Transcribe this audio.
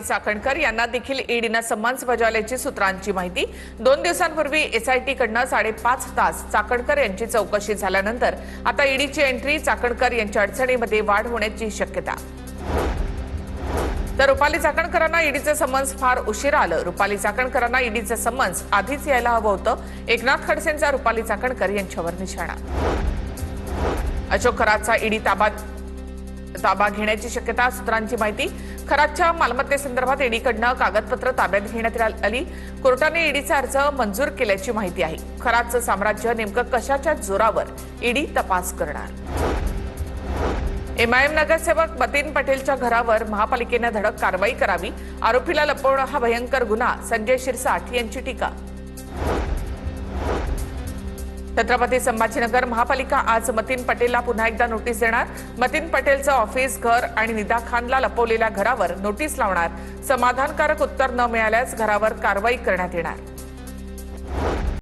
चाकणकर यांना देखील ईडीनं समन्स बजावल्याची सूत्रांची माहिती। 2 दिवसांपूर्वी एसआयटी कडनं 5.5 तास चाकणकर यांची चौकशी झाल्यानंतर आता ईडीची एंट्री चाकणकर यांच्या अडचणीमध्ये वाढ होण्याची शक्यता। तर रुपाली चाकणकरांना ईडीचं समन्स फार उशिरा आलं। रुपाली चाकणकरांना ईडीचं समन्स आधीच यायला हवं होतं। एकनाथ खडसेंचा रुपाली चाकणकर यांच्यावर निशाणा। अशोक खरातचा ईडी ताबा घेण्याची शक्यता। सूत्रांची माहिती। खरातच्या मालमत्तेसंदर्भात ईडीकडनं कागदपत्र ताब्यात घेण्यात आली। कोर्टाने ईडीचा अर्ज मंजूर केल्याची माहिती आहे। खरातचं साम्राज्य नेमकं कशाच्या जोरावर ईडी तपास करणार? एमआयएम नगरसेवक मतीन पटेलच्या घरावर महापालिकेने धडक कारवाई करावी। आरोपीला लपवणं हा भयंकर गुन्हा। संजय शिरसाट यांची टीका। छत्रपती संभाजीनगर महापालिका आज मतीन पटेलला पुन्हा एकदा नोटीस देणार। मतीन पटेलचं ऑफिस, घर आणि निदा खानला लपवलेल्या घरावर नोटीस लावणार। समाधानकारक उत्तर न मिळाल्यास घरावर कारवाई करण्यात येणार।